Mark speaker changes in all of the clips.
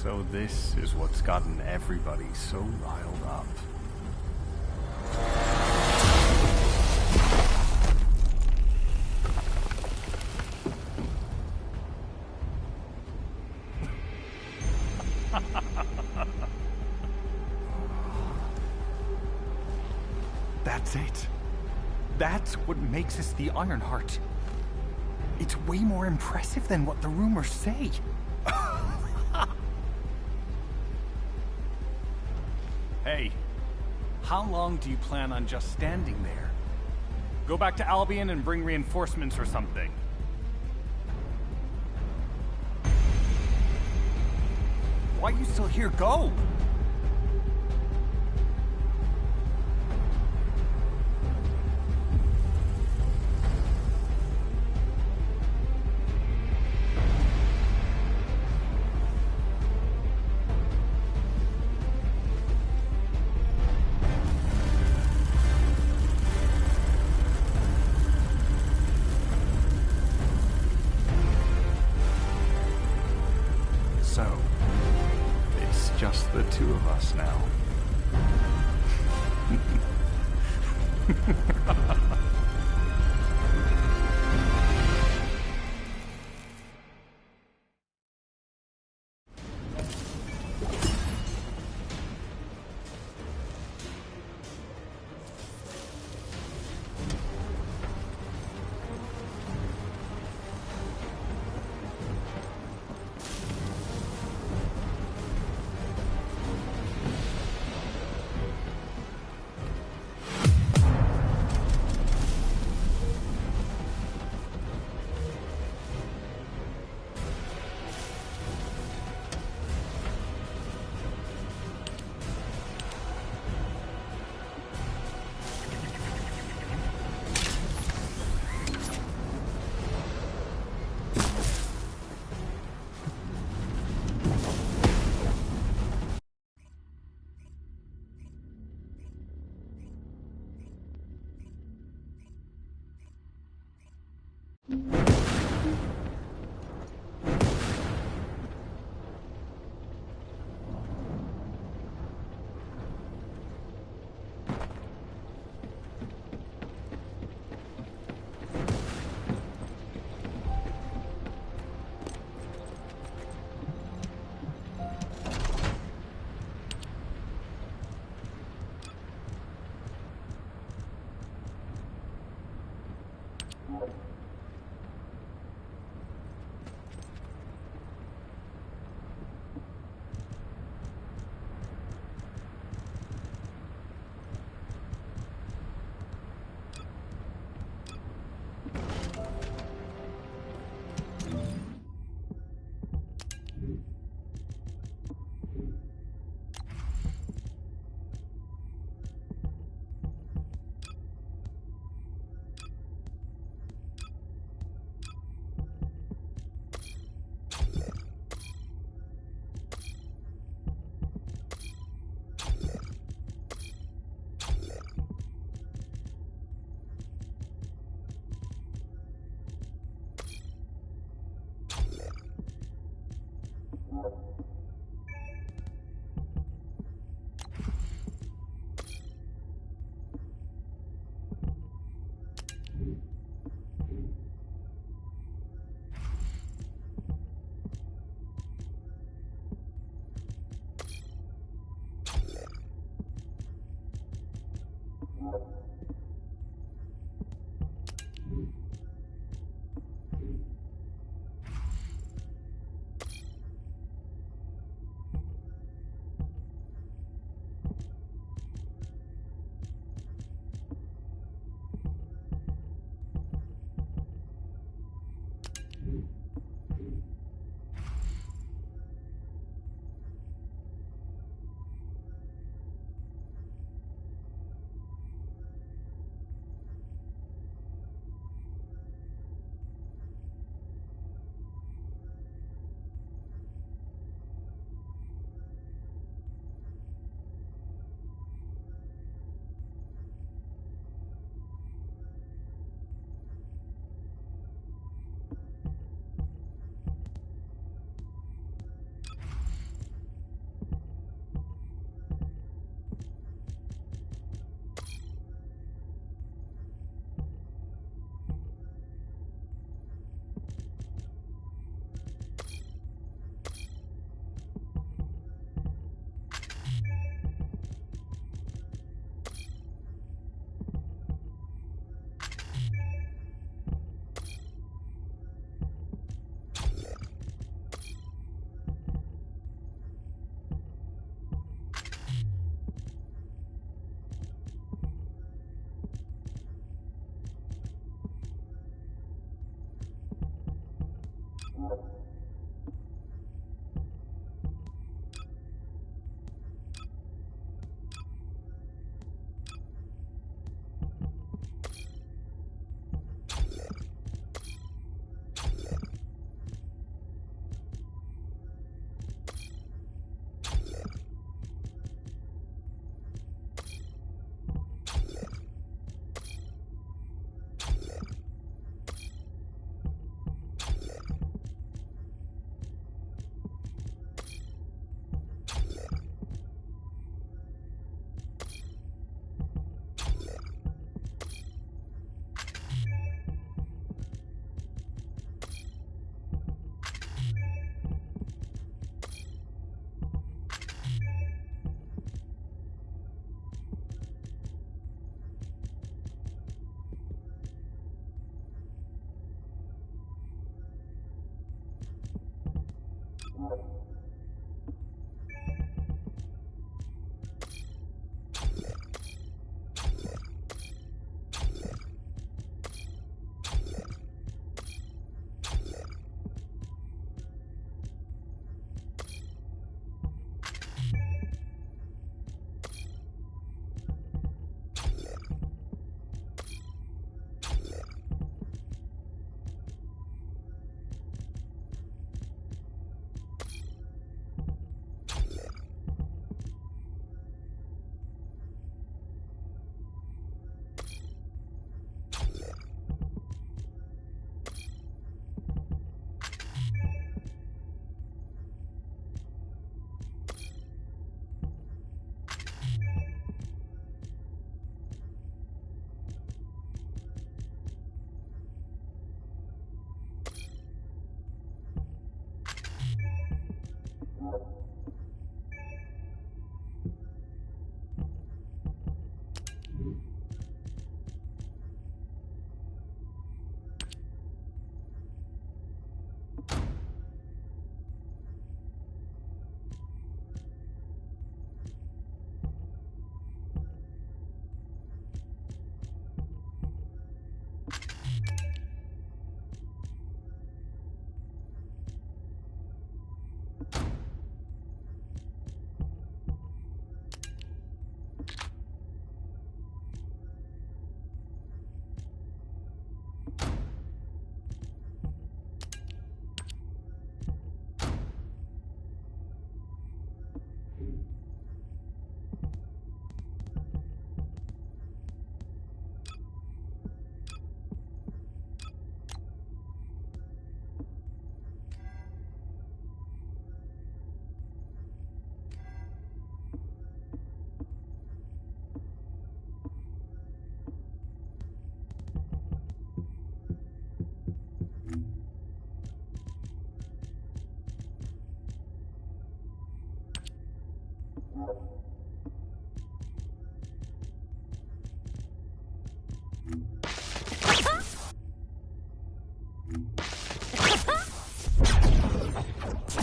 Speaker 1: So this is what's gotten everybody so riled up.
Speaker 2: That's it. That's what makes us the Ironheart. It's way more impressive than what the rumors say.
Speaker 1: Hey, how long do you plan on just standing there? Go back to Albion and bring reinforcements or something.
Speaker 2: Why are you still here? Go!
Speaker 1: So, it's just the two of us now.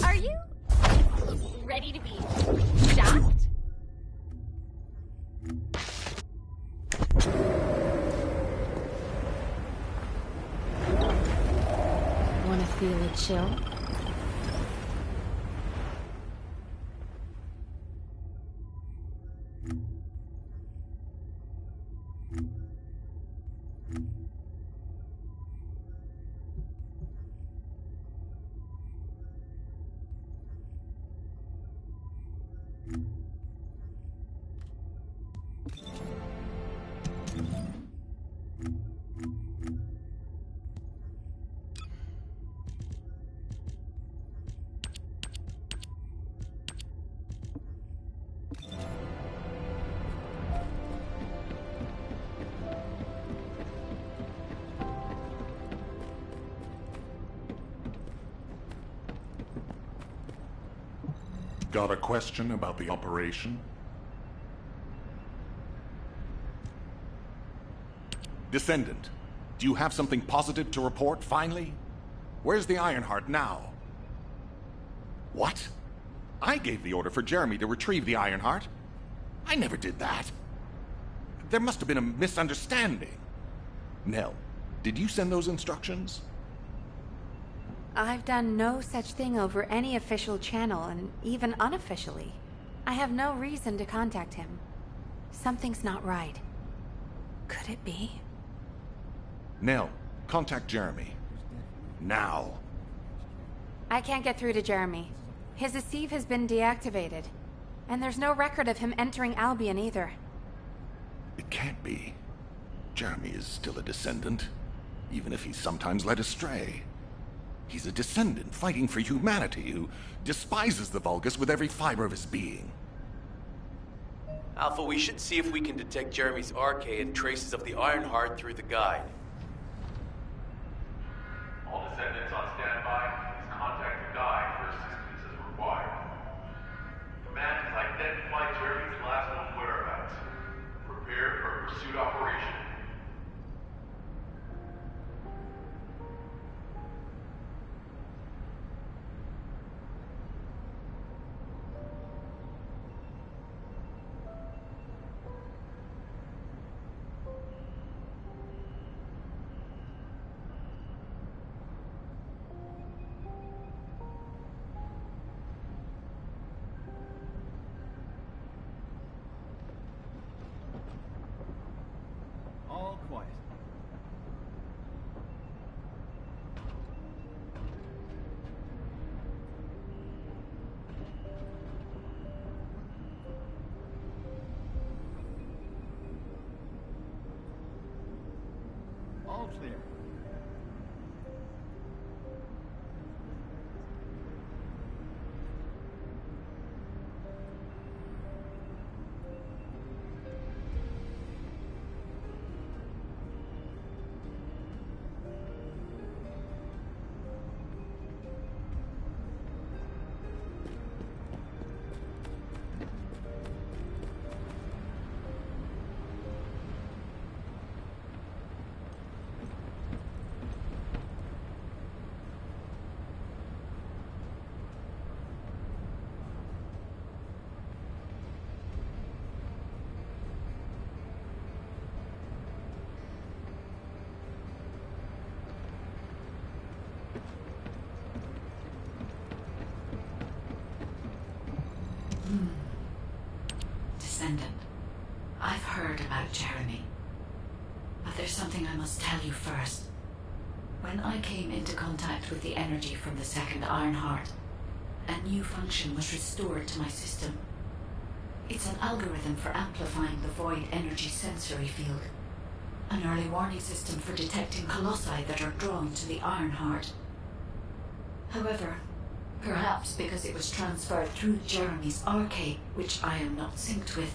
Speaker 3: Are you ready to be shocked?
Speaker 4: Want to feel a chill?
Speaker 5: Got a question about the operation? Descendant, do you have something positive to report, finally? Where's the Ironheart now? What? I gave the order for Jeremy to retrieve the Ironheart. I never did that. There must have been a misunderstanding. Nell, did you send those instructions?
Speaker 4: I've done no such thing over any official channel, and even unofficially. I have no reason to contact him. Something's not right. Could it be?
Speaker 5: Nell, contact Jeremy. Now.
Speaker 4: I can't get through to Jeremy. His Deceive has been deactivated. And there's no record of him entering Albion either.
Speaker 5: It can't be. Jeremy is still a descendant, even if he's sometimes led astray. He's a descendant fighting for humanity who despises the Vulgus with every fiber of his being.
Speaker 6: Alpha, we should see if we can detect Jeremy's arcade and traces of the Ironheart through the guide.
Speaker 7: All descendants on standby. Please contact the guide for assistance as required. Command has identified Jeremy's last known whereabouts. Prepare for a pursuit operation.
Speaker 2: All quiet. All clear.
Speaker 8: Descendant, I've heard about Jeremy. But there's something I must tell you first. When I came into contact with the energy from the second Ironheart, a new function was restored to my system. It's an algorithm for amplifying the void energy sensory field. An early warning system for detecting colossi that are drawn to the Ironheart. However, perhaps because it was transferred through Jeremy's arcade, which I am not synced with,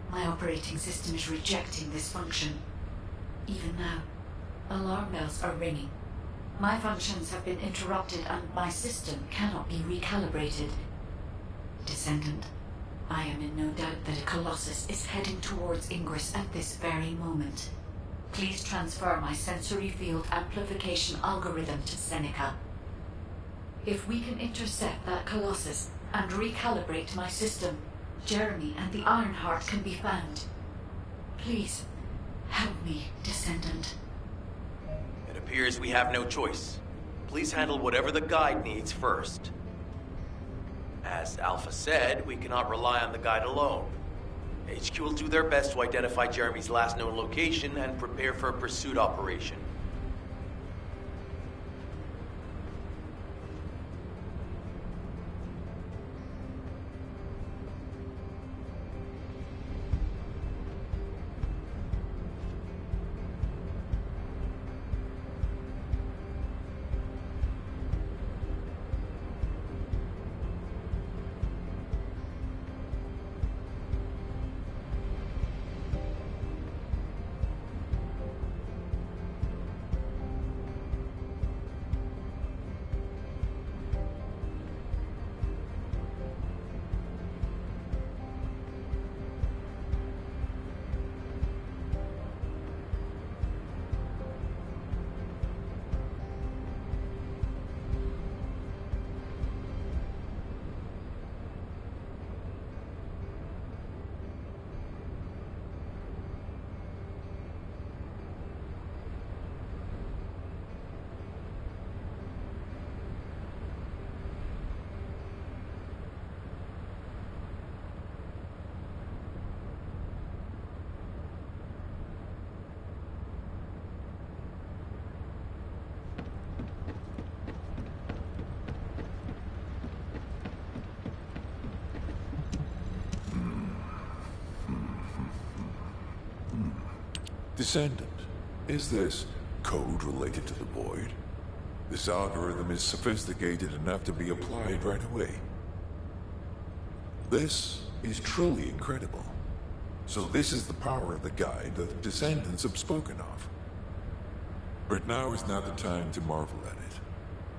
Speaker 8: my operating system is rejecting this function. Even now, alarm bells are ringing. My functions have been interrupted and my system cannot be recalibrated. Descendant, I am in no doubt that a Colossus is heading towards Ingress at this very moment. Please transfer my sensory field amplification algorithm to Seneca. If we can intercept that Colossus and recalibrate my system, Jeremy and the Ironheart can be found. Please, help me, Descendant.
Speaker 6: It appears we have no choice. Please handle whatever the guide needs first. As Alpha said, we cannot rely on the guide alone. HQ will do their best to identify Jeremy's last known location and prepare for a pursuit operation.
Speaker 9: Descendant, is this code related to the Void? This algorithm is sophisticated enough to be applied right away. This is truly incredible. So this is the power of the guide that the Descendants have spoken of. But now is not the time to marvel at it.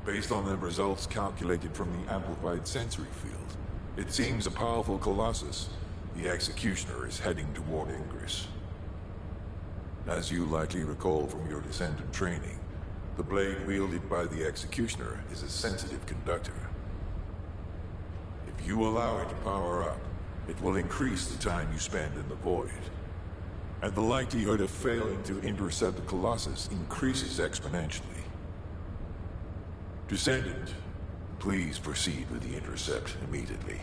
Speaker 9: Based on the results calculated from the amplified sensory field, it seems a powerful Colossus, the Executioner, is heading toward Ingress. As you likely recall from your Descendant training, the blade wielded by the Executioner is a sensitive conductor. If you allow it to power up, it will increase the time you spend in the Void. And the likelihood of failing to intercept the Colossus increases exponentially. Descendant, please proceed with the intercept immediately.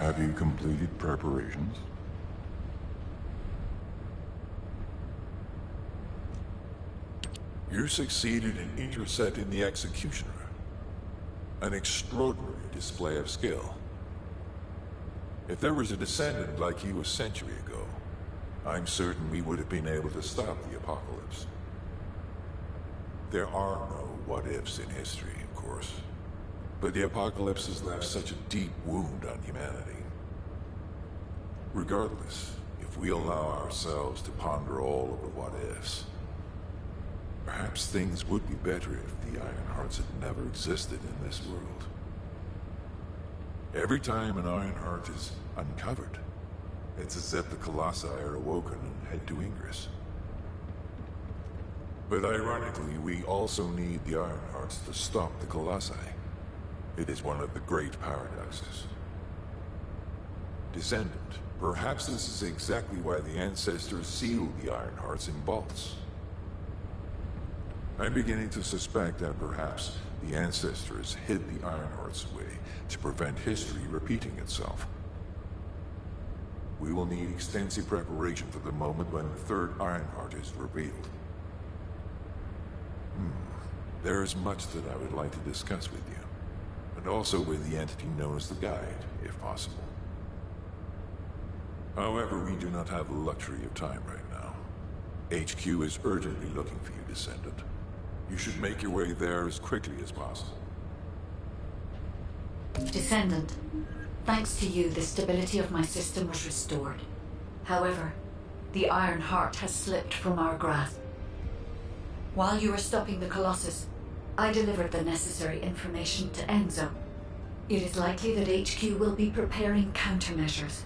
Speaker 9: Have you completed preparations? You succeeded in intercepting the Executioner. An extraordinary display of skill. If there was a descendant like you a century ago, I'm certain we would have been able to stop the apocalypse. There are no what-ifs in history, of course. But the apocalypse has left such a deep wound on humanity. Regardless, if we allow ourselves to ponder all of the what-ifs, perhaps things would be better if the Ironhearts had never existed in this world. Every time an Ironheart is uncovered, it's as if the Colossi are awoken and head to Ingress. But ironically, we also need the Ironhearts to stop the Colossi. It is one of the great paradoxes. Descendant, perhaps this is exactly why the ancestors sealed the Ironhearts in vaults. I'm beginning to suspect that perhaps the ancestors hid the Ironhearts away to prevent history repeating itself. We will need extensive preparation for the moment when the third Ironheart is revealed. There is much that I would like to discuss with you. And also with the entity known as the Guide, if possible. However, we do not have the luxury of time right now. HQ is urgently looking for you, Descendant. You should make your way there as quickly as possible.
Speaker 8: Descendant, thanks to you, the stability of my system was restored. However, The Iron Heart has slipped from our grasp. While you were stopping the Colossus, I delivered the necessary information to Enzo. It is likely that HQ will be preparing countermeasures.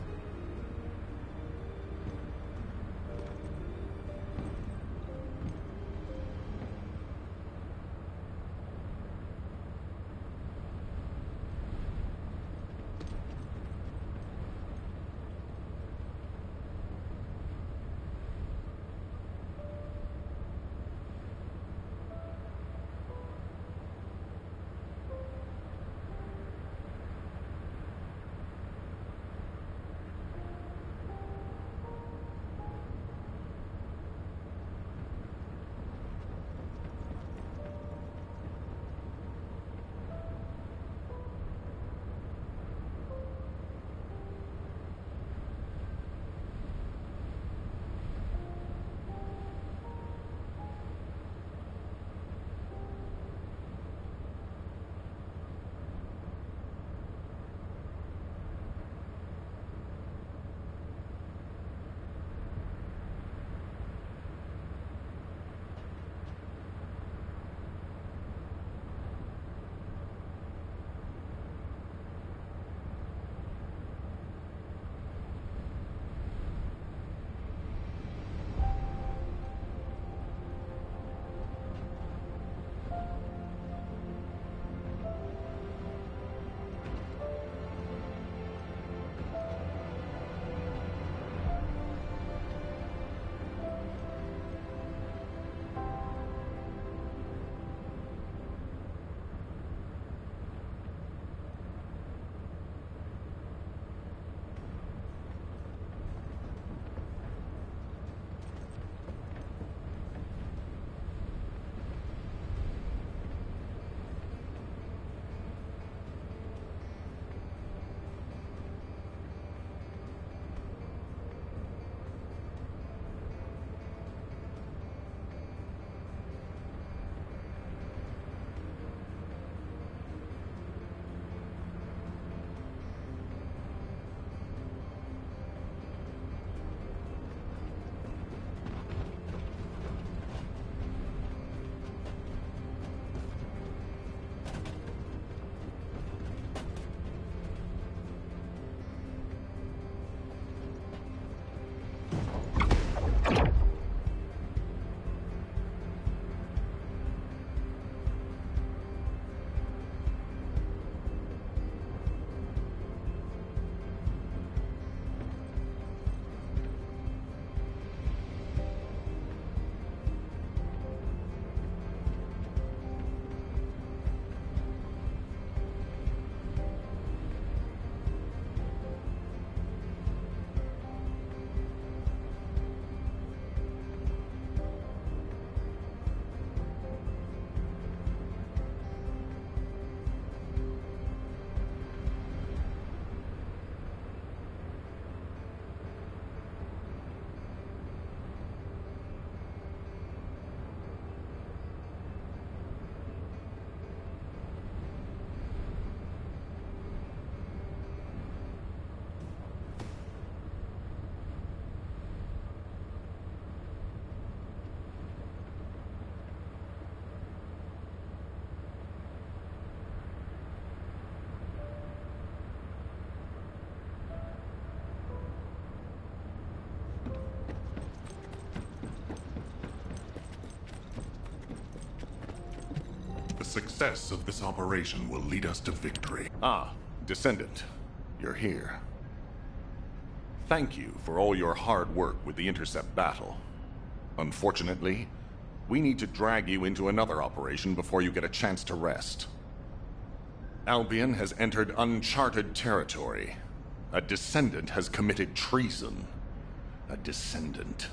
Speaker 5: The success of this operation will lead us to victory. Ah, Descendant, you're here. Thank you for all your hard work with the Intercept battle. Unfortunately, we need to drag you into another operation before you get a chance to rest. Albion has entered uncharted territory. A Descendant has committed treason. A Descendant.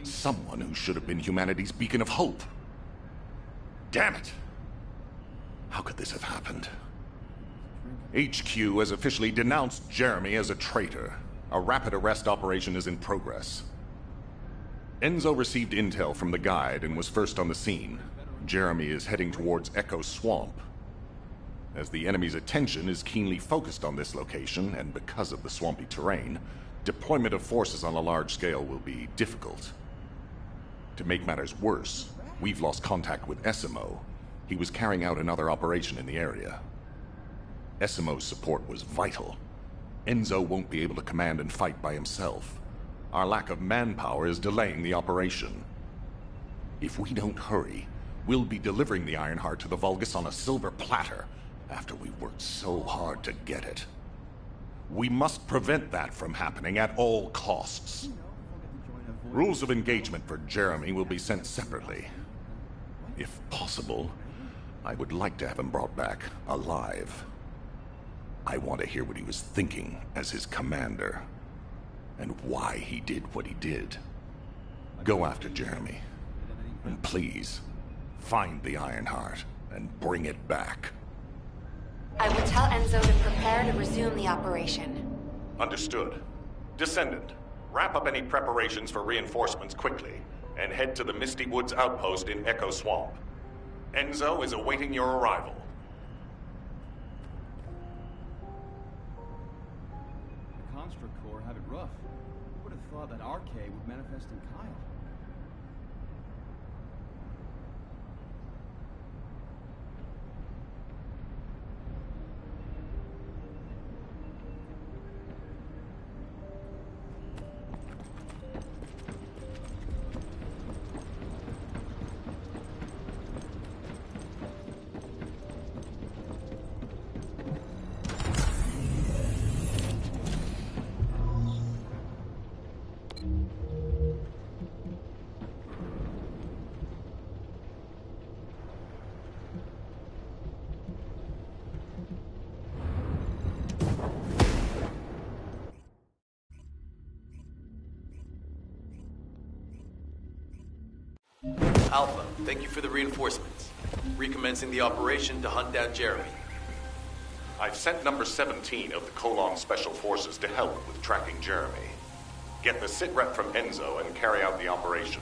Speaker 5: Someone who should have been humanity's beacon of hope. Damn it! How could this have happened? HQ has officially denounced Jeremy as a traitor. A rapid arrest operation is in progress. Enzo received intel from the guide and was first on the scene. Jeremy is heading towards Echo Swamp. As the enemy's attention is keenly focused on this location, and because of the swampy terrain, Deployment of forces on a large scale will be difficult. To make matters worse, we've lost contact with Essimo. He was carrying out another operation in the area. Essimo's support was vital. Enzo won't be able to command and fight by himself. Our lack of manpower is delaying the operation. If we don't hurry, we'll be delivering the Ironheart to the Vulgus on a silver platter after we've worked so hard to get it. We must prevent that from happening at all costs. Rules of engagement for Jeremy will be sent separately. If possible, I would like to have him brought back alive. I want to hear what he was thinking as his commander, and why he did what he did. Go after Jeremy, and please, find the Ironheart and bring it back.
Speaker 4: I will tell Enzo to prepare to resume the operation.
Speaker 5: Understood. Descendant, wrap up any preparations for reinforcements quickly, and head to the Misty Woods outpost in Echo Swamp. Enzo is awaiting your arrival.
Speaker 10: The Construct Corps have it rough. Who would have thought that RK would manifest in Kyle?
Speaker 6: Alpha, thank you for the reinforcements. Recommencing the operation to hunt down Jeremy.
Speaker 5: I've sent number 17 of the Colon Special Forces to help with tracking Jeremy. Get the sitrep from Enzo and carry out the operation.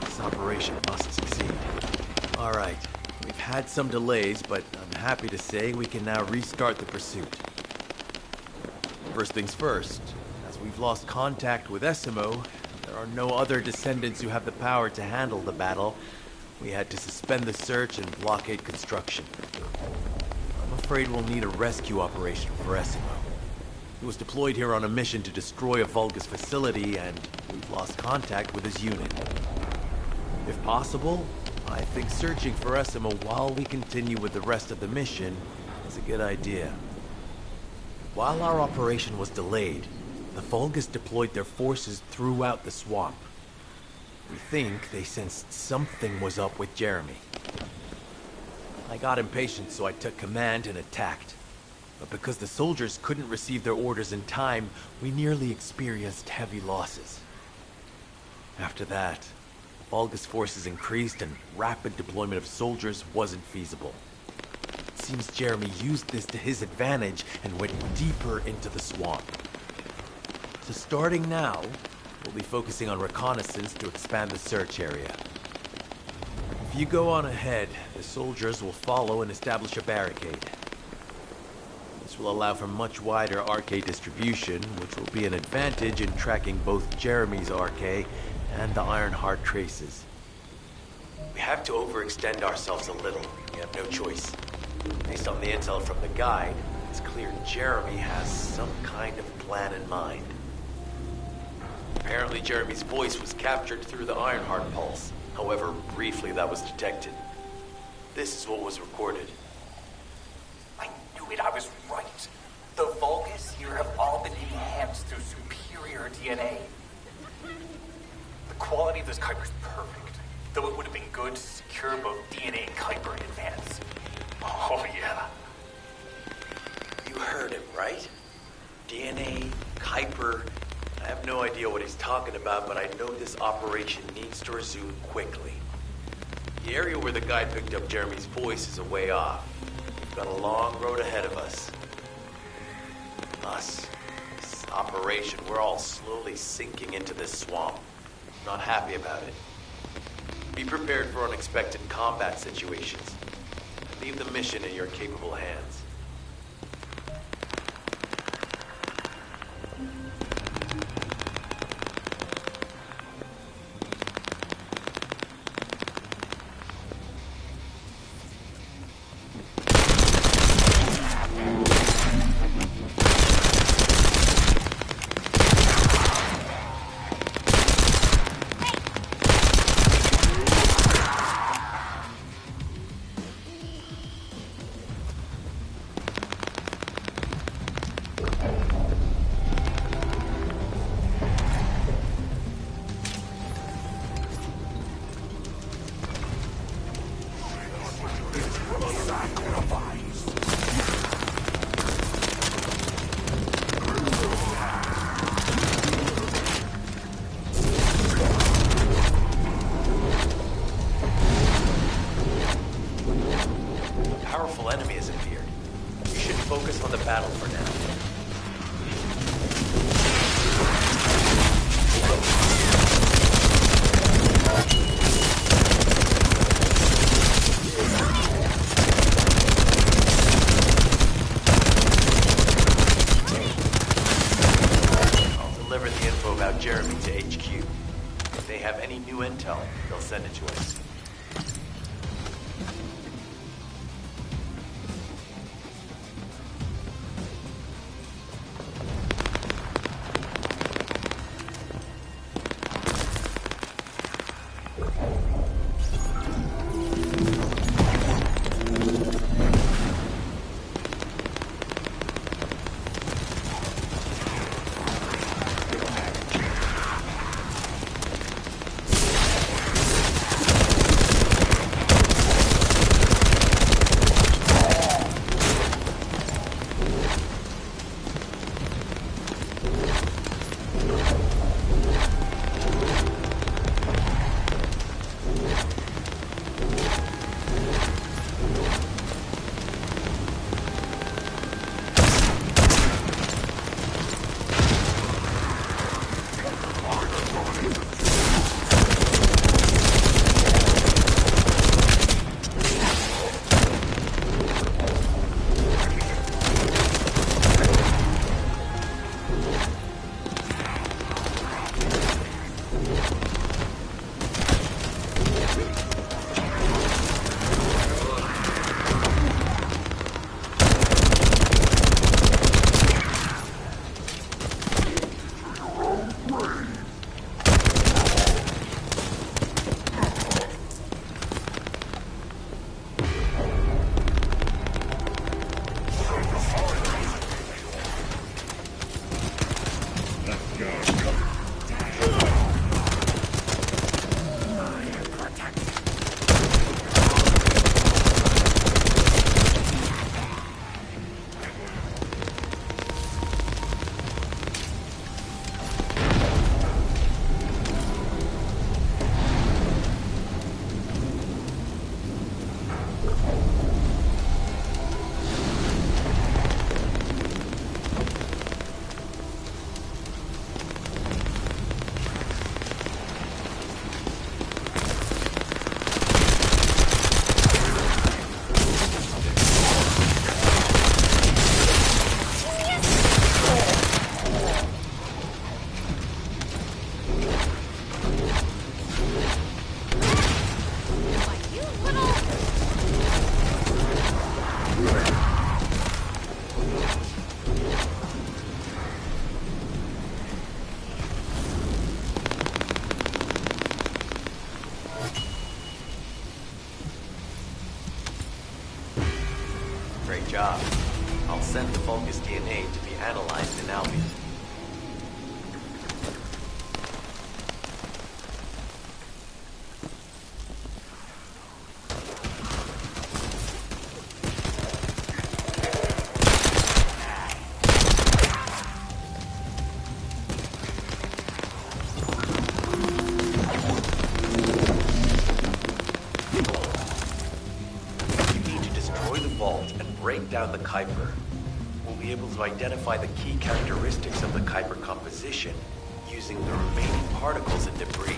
Speaker 6: This operation must succeed. All right, we've had some delays, but I'm happy to say we can now restart the pursuit. First things first, as we've lost contact with Essimo, there are no other descendants who have the power to handle the battle. We had to suspend the search and blockade construction. I'm afraid we'll need a rescue operation for Essimo. He was deployed here on a mission to destroy a Vulgus facility, and we've lost contact with his unit. If possible, I think searching for Essimo while we continue with the rest of the mission is a good idea. While our operation was delayed, the Vulgus deployed their forces throughout the swamp. We think they sensed something was up with Jeremy. I got impatient, so I took command and attacked. But because the soldiers couldn't receive their orders in time, we nearly experienced heavy losses. After that, Vulgus forces increased and rapid deployment of soldiers wasn't feasible. It seems Jeremy used this to his advantage and went deeper into the swamp. So starting now, we'll be focusing on reconnaissance to expand the search area. If you go on ahead, the soldiers will follow and establish a barricade. This will allow for much wider RK distribution, which will be an advantage in tracking both Jeremy's RK and the Ironheart traces. We have to overextend ourselves a little. We have no choice. Based on the intel from the guide, it's clear Jeremy has some kind of plan in mind. Apparently Jeremy's voice was captured through the Ironheart pulse. However, briefly that was detected. This is what was recorded.
Speaker 2: I knew it, I was right. The Vulgus here have all been enhanced through superior DNA. The quality of this Kuiper's perfect, though it would have been good to secure both DNA and Kuiper in advance. Oh, yeah.
Speaker 6: You heard him, right? DNA, Kuiper. I have no idea what he's talking about, but I know this operation needs to resume quickly. The area where the guy picked up Jeremy's voice is a way off. We've got a long road ahead of us. This operation, we're all slowly sinking into this swamp. Not happy about it. Be prepared for unexpected combat situations. Leave the mission in your capable hands. Jeremy to HQ. If they have any new intel, they'll send it to us. Great job. I'll send the Vulgus DNA to be analyzed in Albion. Down the Kuiper, we'll be able to identify the key characteristics of the Kuiper composition using the remaining particles and debris.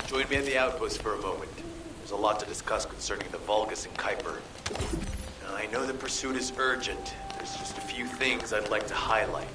Speaker 6: Join me at the outpost for a moment. There's a lot to discuss concerning the Vulgus and Kuiper. Now, I know the pursuit is urgent. There's just a few things I'd like to highlight.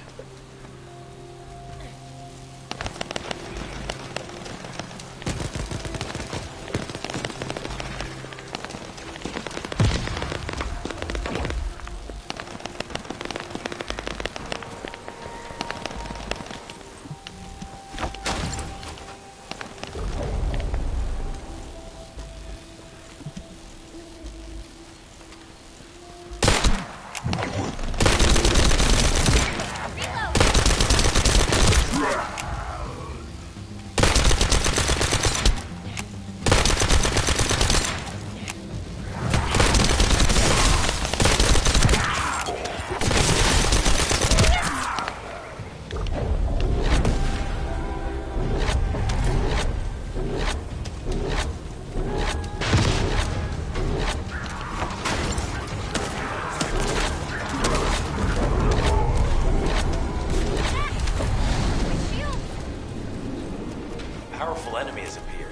Speaker 6: Powerful enemy has appeared.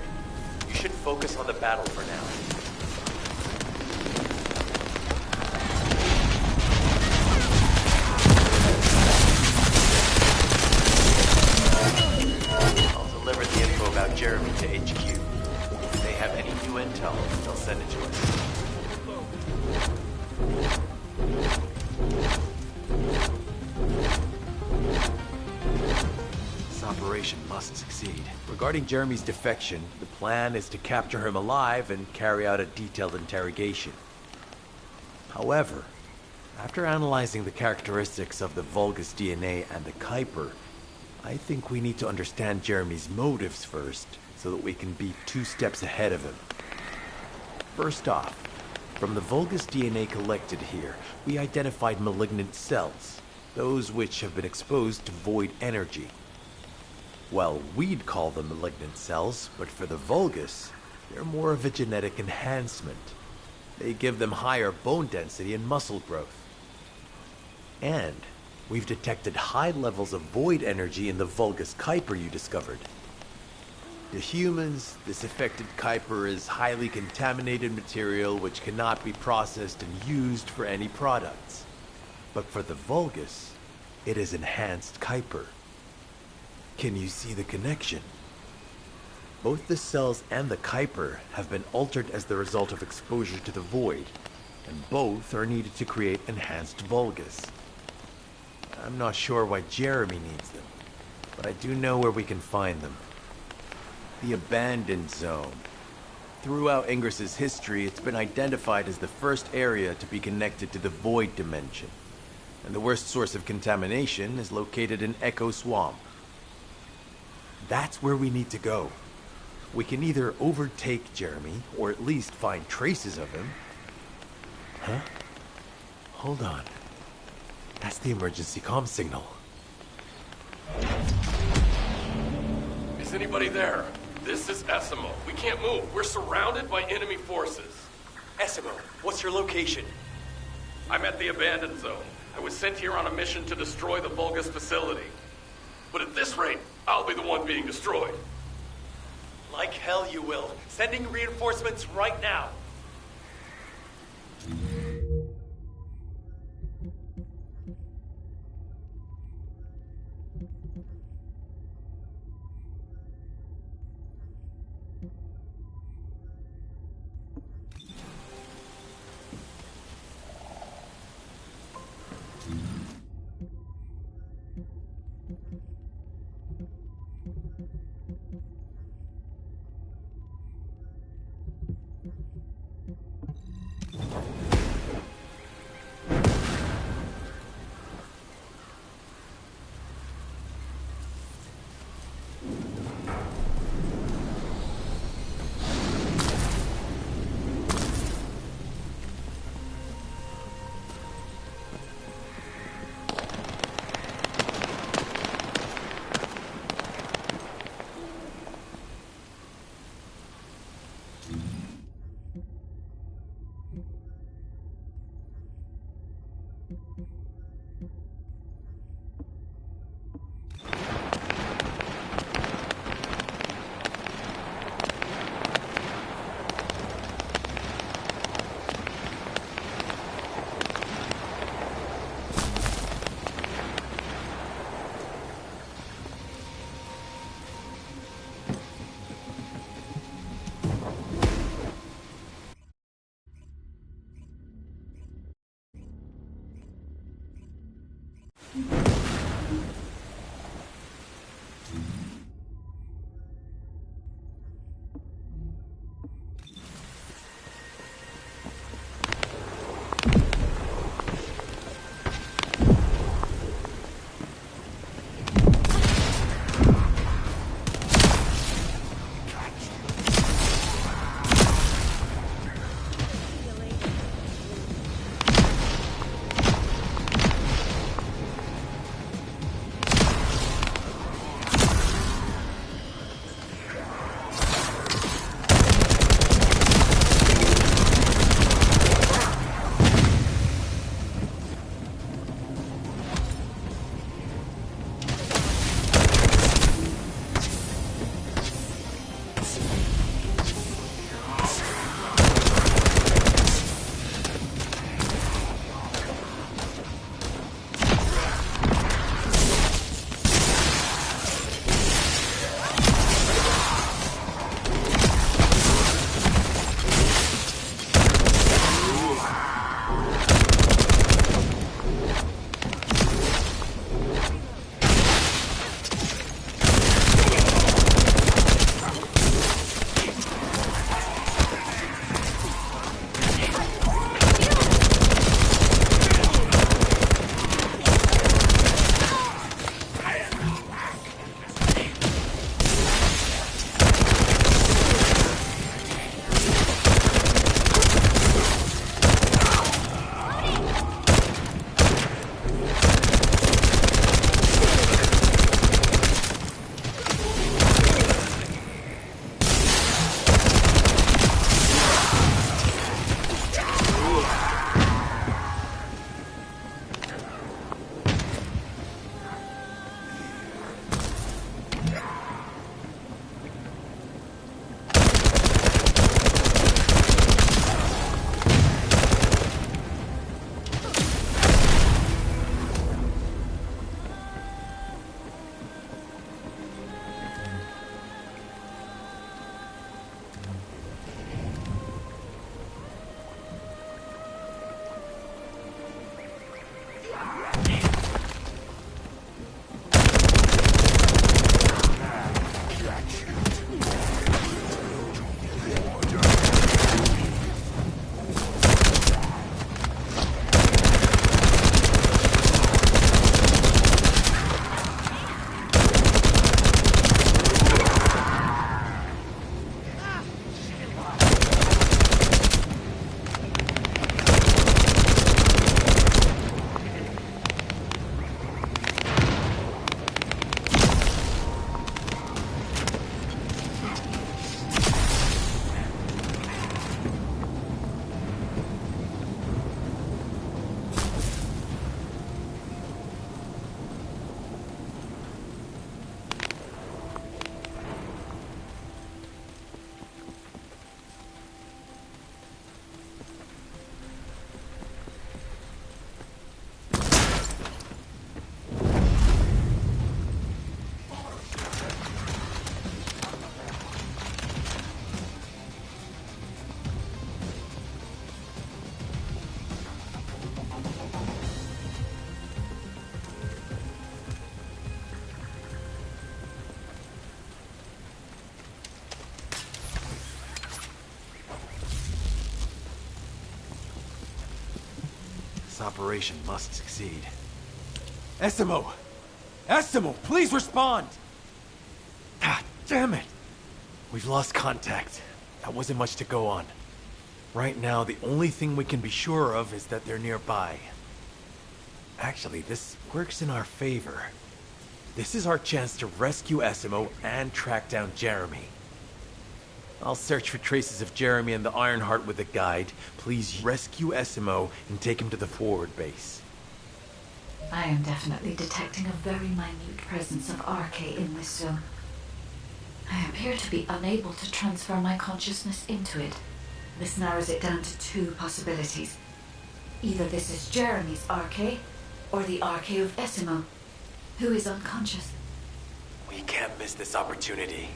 Speaker 6: You should focus on the battle for now. I'll deliver the info about Jeremy to HQ. If they have any new intel, they'll send it to us. This operation must succeed. Regarding Jeremy's defection, the plan is to capture him alive and carry out a detailed interrogation. However, after analyzing the characteristics of the Vulgus DNA and the Kuiper, I think we need to understand Jeremy's motives first, so that we can be 2 steps ahead of him. First off, from the Vulgus DNA collected here, we identified malignant cells, those which have been exposed to void energy. Well, we'd call them malignant cells, but for the Vulgus, they're more of a genetic enhancement. They give them higher bone density and muscle growth. And we've detected high levels of void energy in the Vulgus Kuiper you discovered. To humans, this affected Kuiper is highly contaminated material which cannot be processed and used for any products. But for the Vulgus, it is enhanced Kuiper. Can you see the connection? Both the cells and the Kuiper have been altered as the result of exposure to the void, and both are needed to create enhanced Vulgus. I'm not sure why Jeremy needs them, but I do know where we can find them. The Abandoned Zone. Throughout Ingris's history, it's been identified as the first area to be connected to the Void Dimension, and the worst source of contamination is located in Echo Swamp. That's where we need to go. We can either overtake Jeremy, or at least find traces of him. Huh? Hold on. That's the emergency comm signal.
Speaker 11: Is anybody there? This is Essimo. We can't move. We're surrounded by enemy forces.
Speaker 6: Essimo, what's your location?
Speaker 11: I'm at the Abandoned Zone. I was sent here on a mission to destroy the Vulgus facility. But at this rate, I'll be the one being destroyed.
Speaker 6: Like hell you will. Sending reinforcements right now.
Speaker 12: This operation must succeed. Essimo! Essimo, please respond! God damn it! We've lost contact. That wasn't much to go on. Right now, the only thing we can be sure of is that they're nearby. Actually, this works in our favor. This is our chance to rescue Essimo and track down Jeremy. I'll search for traces of Jeremy and the Ironheart with a guide. Please rescue Essimo and take him to the forward base.
Speaker 8: I am definitely detecting a very minute presence of RK in this zone. I appear to be unable to transfer my consciousness into it. This narrows it down to two possibilities. Either this is Jeremy's RK, or the RK of Essimo, who is unconscious.
Speaker 12: We can't miss this opportunity.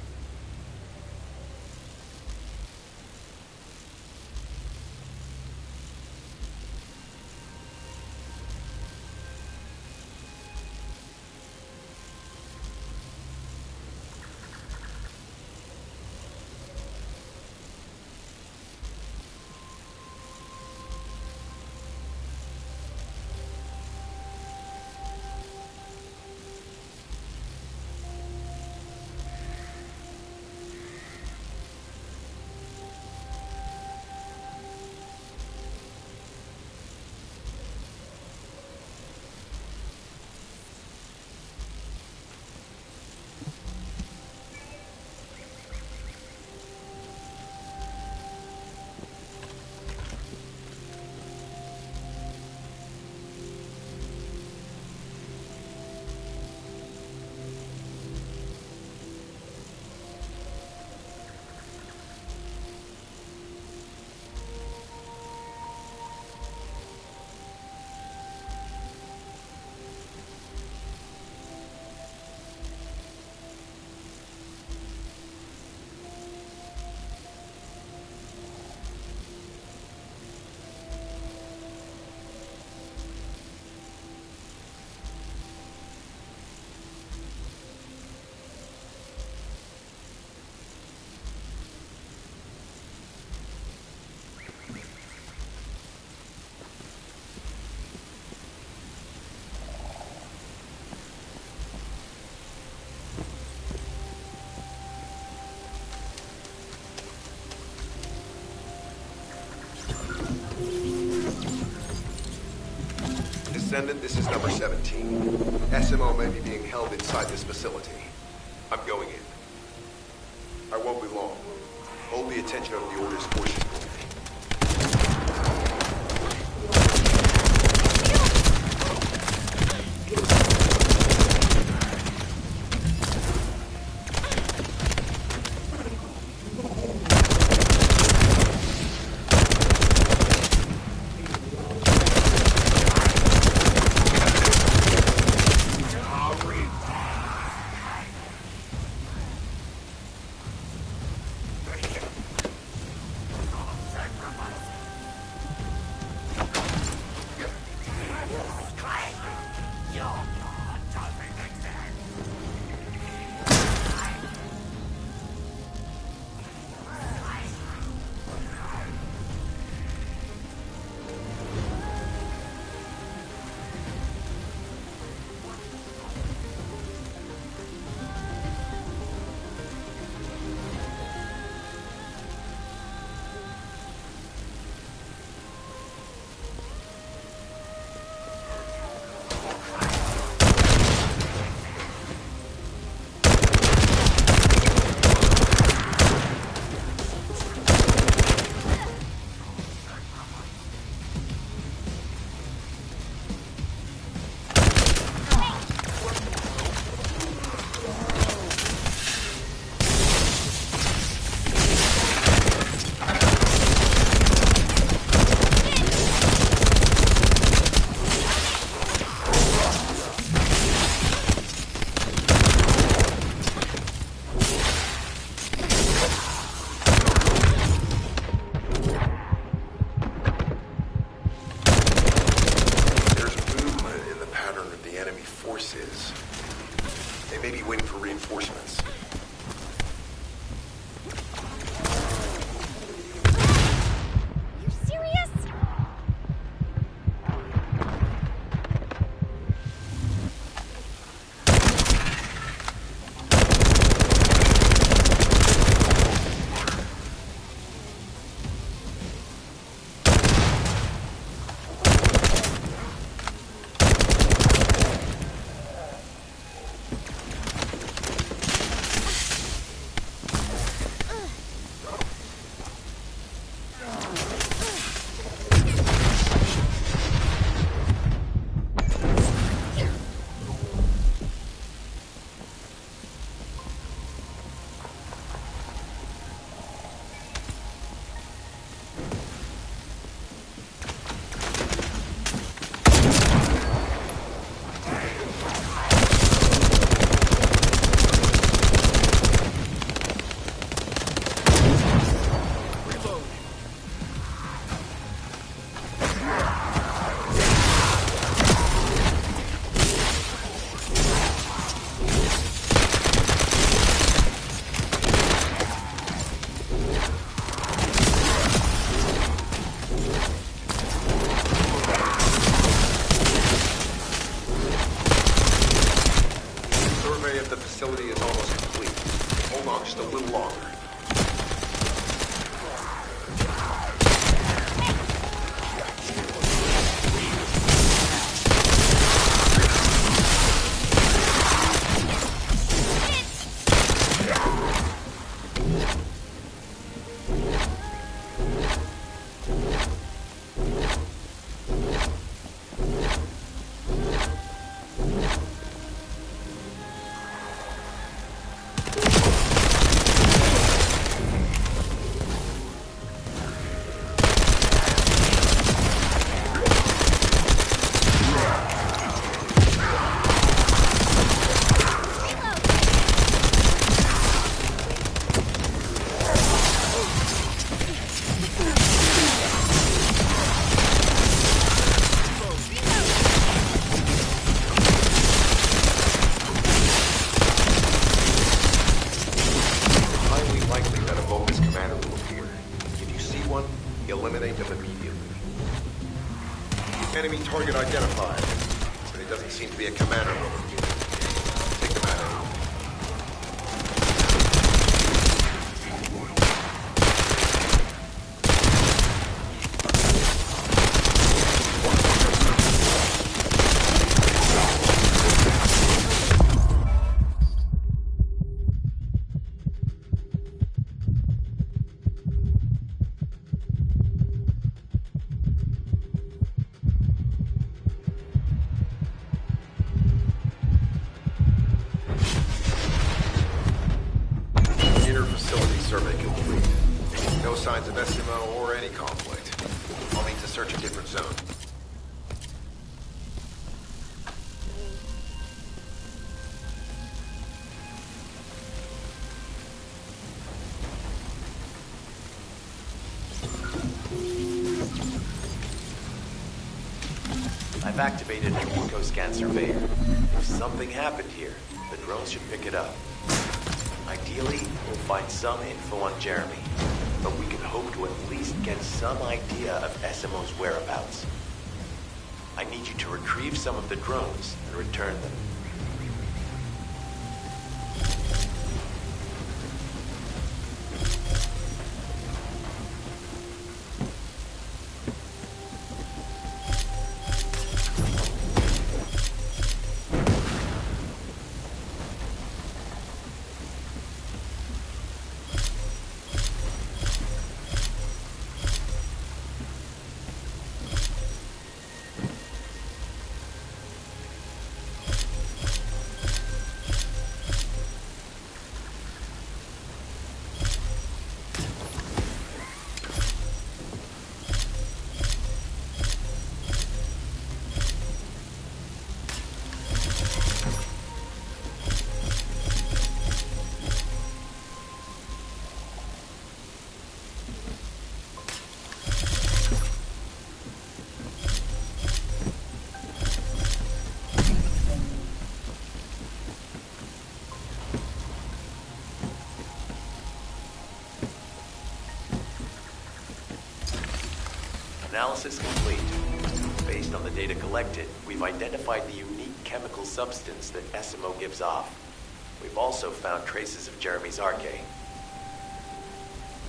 Speaker 13: Descendant, this is number 17. Essimo may be being held inside this facility. I'm going in. I won't be long. Hold the attention of the Order's forces for me. locate them immediately. Enemy target identified, but it doesn't seem to be a commander level unit. Take them out. Survey complete. No signs of SMO or any conflict. I'll need to search a different zone.
Speaker 6: I've activated an eco-scan surveyor. If something happened here, the drones should pick it up. Ideally, we'll find some info on Jeremy, but we can hope to at least get some idea of SMO's whereabouts. I need you to retrieve some of the drones and return them. Analysis complete. Based on the data collected, we've identified the unique chemical substance that SMO gives off. We've also found traces of Jeremy's arcade.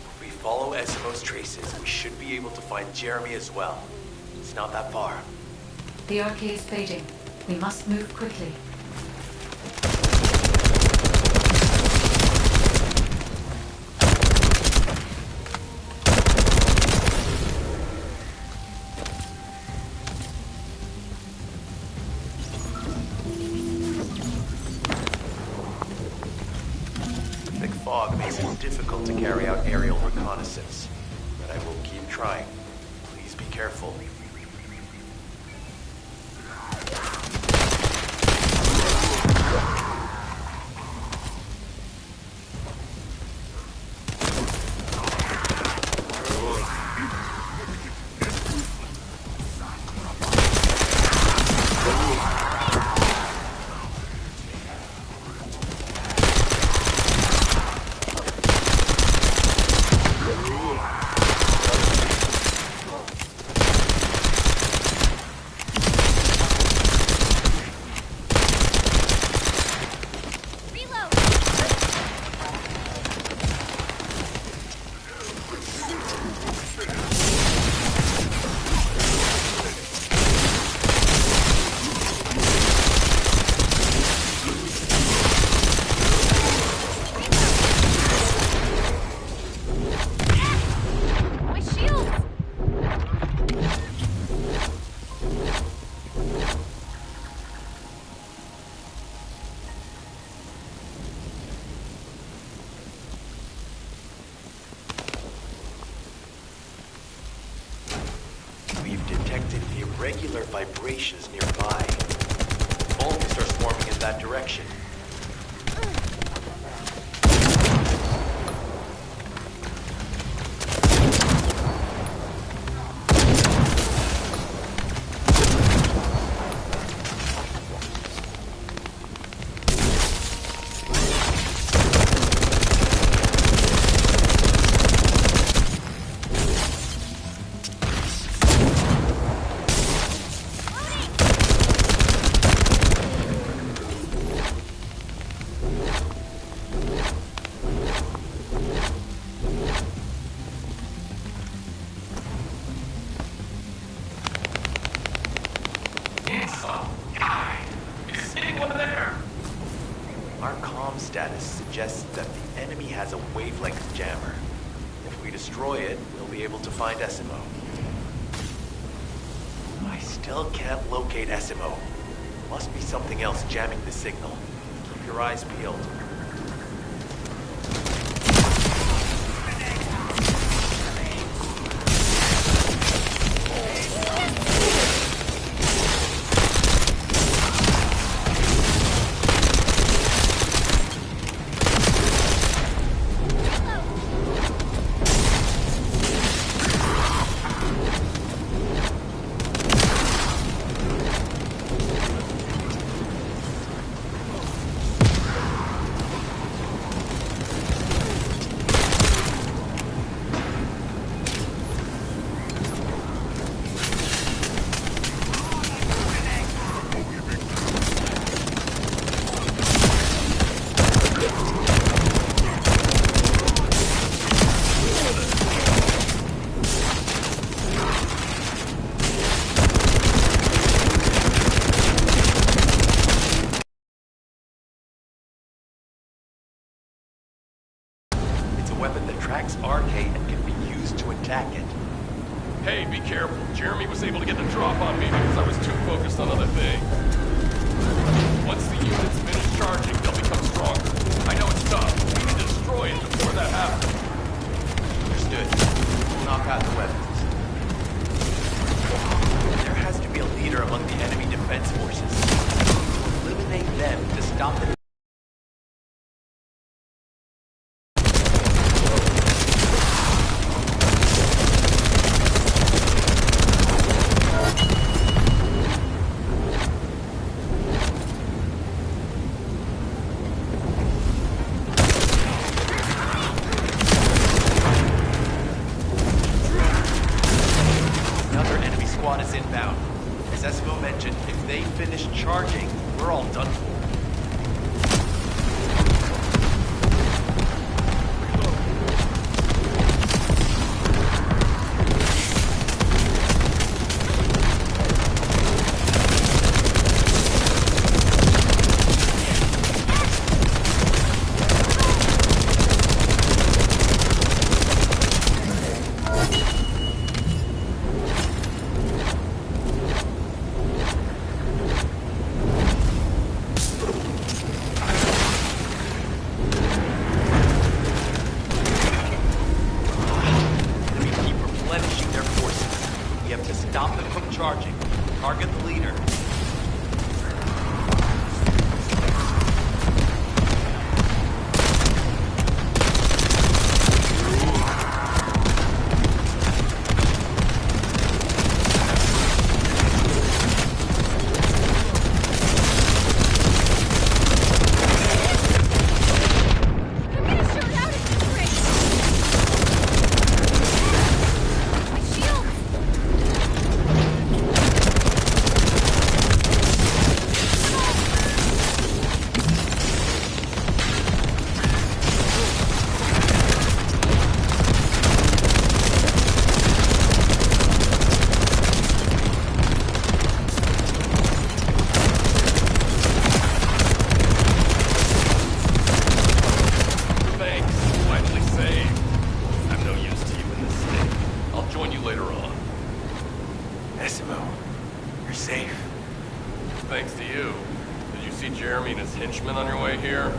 Speaker 6: If we follow SMO's traces, we should be able to find Jeremy as well. It's not that far.
Speaker 8: The arcade is fading. We must move quickly.
Speaker 6: Fog makes it difficult to carry out aerial reconnaissance, but I will keep trying. Please be careful. Irregular vibrations nearby. Vulgus are swarming in that direction. jammer. If we destroy it, we'll be able to find SMO. I still can't locate SMO. Must be something else jamming the signal. Keep your eyes peeled. Weapon that tracks RK and can be used to attack it.
Speaker 11: Hey, be careful. Jeremy was able to get the drop on me because I was too focused on other things. Once the units finish charging, they'll become stronger. I know it's tough. We need to destroy it before that happens.
Speaker 6: Understood. We'll knock out the weapons. There has to be a leader among the enemy defense forces. We'll eliminate them to stop the inbound. As Esmo mentioned, if they finish charging, we're all done for. Stop them from charging. Target the leader.
Speaker 11: Thanks to you. Did you see Jeremy and his henchmen on your way here?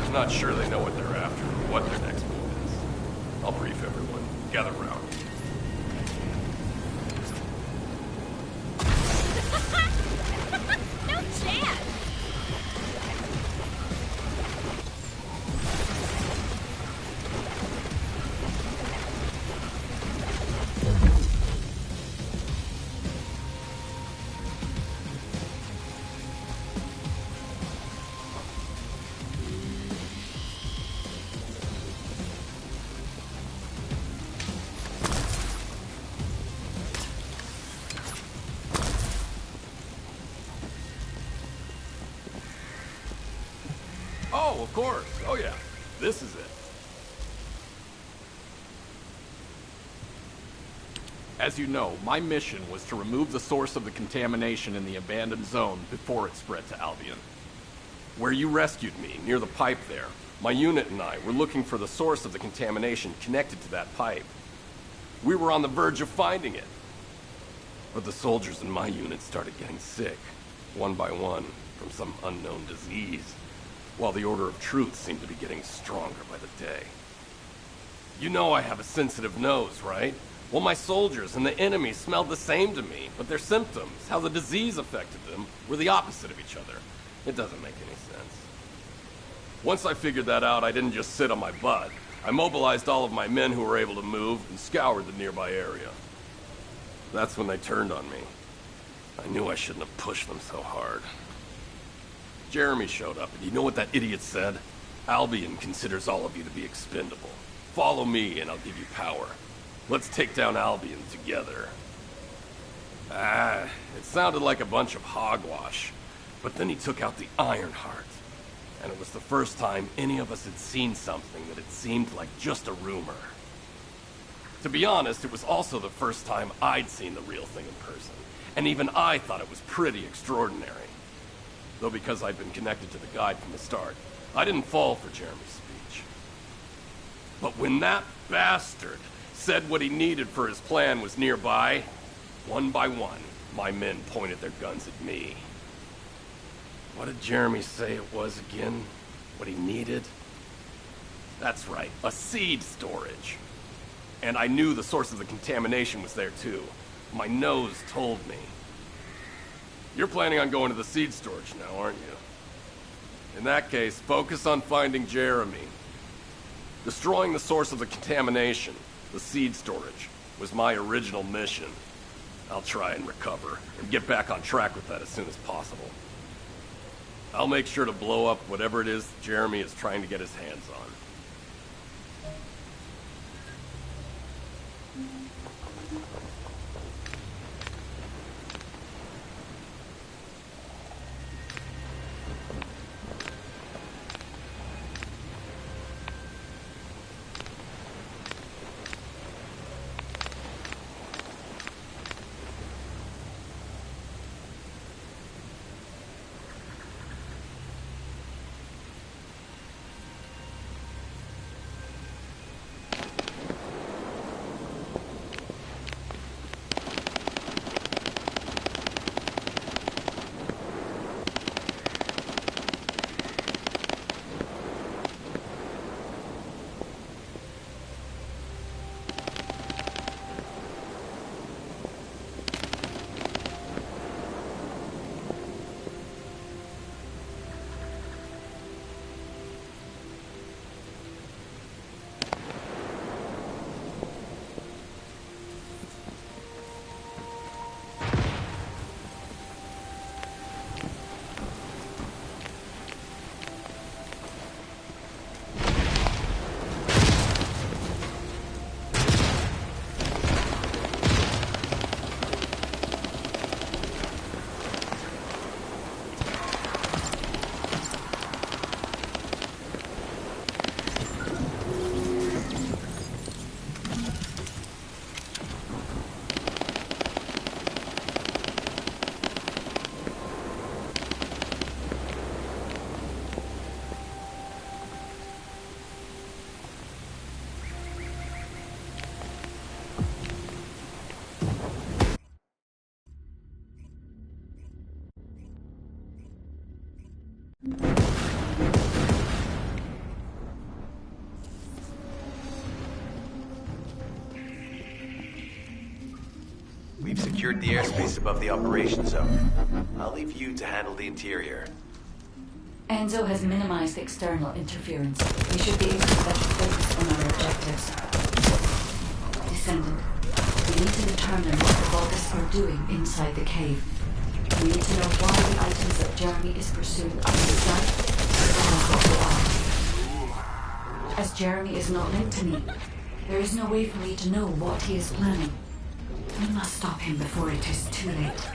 Speaker 11: I'm not sure they know what they're after or what their next move is. I'll brief everyone. Gather round.
Speaker 3: No chance!
Speaker 11: Oh, of course. Oh, yeah. This is it. As you know, my mission was to remove the source of the contamination in the abandoned zone before it spread to Albion. Where you rescued me, near the pipe there. My unit and I were looking for the source of the contamination connected to that pipe. We were on the verge of finding it. But the soldiers in my unit started getting sick, one by one, from some unknown disease, while the Order of Truth seemed to be getting stronger by the day. You know I have a sensitive nose, right? Well, my soldiers and the enemy smelled the same to me, but their symptoms, how the disease affected them, were the opposite of each other. It doesn't make any sense. Once I figured that out, I didn't just sit on my butt. I mobilized all of my men who were able to move and scoured the nearby area. That's when they turned on me. I knew I shouldn't have pushed them so hard. Jeremy showed up, and you know what that idiot said? Albion considers all of you to be expendable. Follow me, and I'll give you power. Let's take down Albion together. It sounded like a bunch of hogwash. But then he took out the Ironheart. And it was the first time any of us had seen something that had seemed like just a rumor. To be honest, it was also the first time I'd seen the real thing in person. And even I thought it was pretty extraordinary. Though because I'd been connected to the guide from the start, I didn't fall for Jeremy's speech. But when that bastard said what he needed for his plan was nearby, one by one, my men pointed their guns at me. What did Jeremy say it was again? What he needed? That's right, a seed storage. And I knew the source of the contamination was there too. My nose told me. You're planning on going to the seed storage now, aren't you? In that case, focus on finding Jeremy. Destroying the source of the contamination, the seed storage, was my original mission. I'll try and recover, and get back on track with that as soon as possible. I'll make sure to blow up whatever it is Jeremy is trying to get his hands on.
Speaker 6: We've secured the airspace above the operation zone. I'll leave you to handle the interior.
Speaker 8: Enzo has minimized external interference. We should be able to better focus on our objectives. Descendant, we need to determine what the Vulgus are doing inside the cave. We need to know why the items that Jeremy is pursuing are inside, and what they are. As Jeremy is not linked to me, there is no way for me to know what he is planning. We must stop him before it is too late.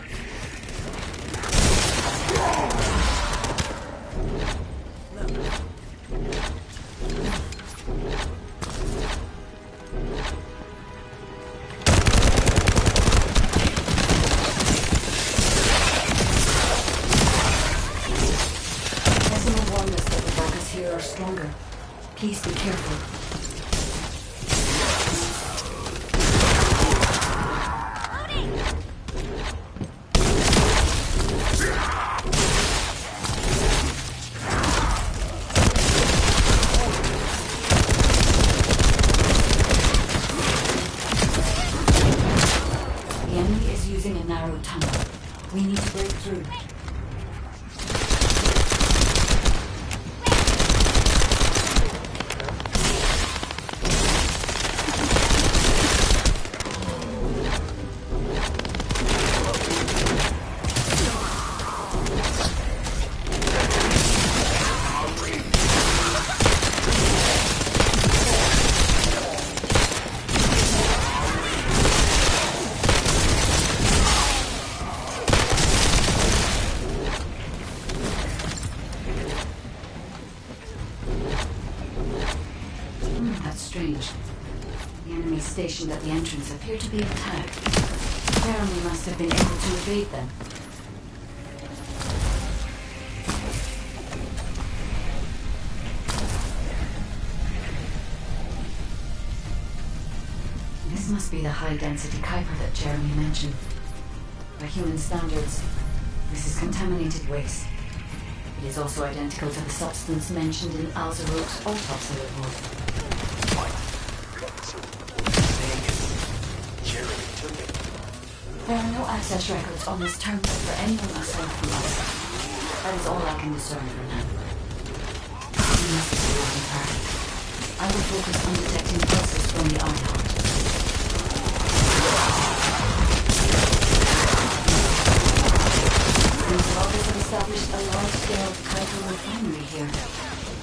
Speaker 8: narrow tunnel. We need to break through. Strange. The enemies stationed at the entrance appear to be attacked. Jeremy must have been able to evade them. This must be the high-density Kuiper that Jeremy mentioned. By human standards, this is contaminated waste. It is also identical to the substance mentioned in Alzerok's autopsy report. There are no access records on this terminal for anyone aside from us. That is all I can discern for now. We must be working hard. I will focus on detecting pulses from the Ironheart. These loggers have established a large-scale Kuiper refinery here,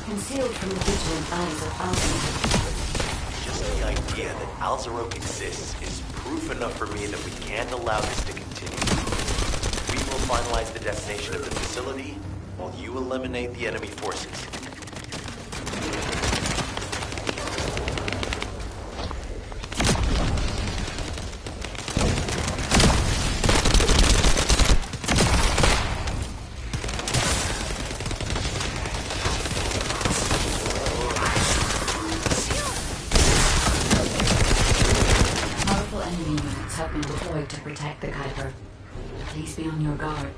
Speaker 8: concealed from the vigilant eyes of Alzerok.
Speaker 6: Just the idea that Alzerok exists is proof enough for me that we can't allow this to continue. We will finalize the destination of the facility while you eliminate the enemy forces.
Speaker 8: Have been deployed to protect the Kuiper. Please be on your guard.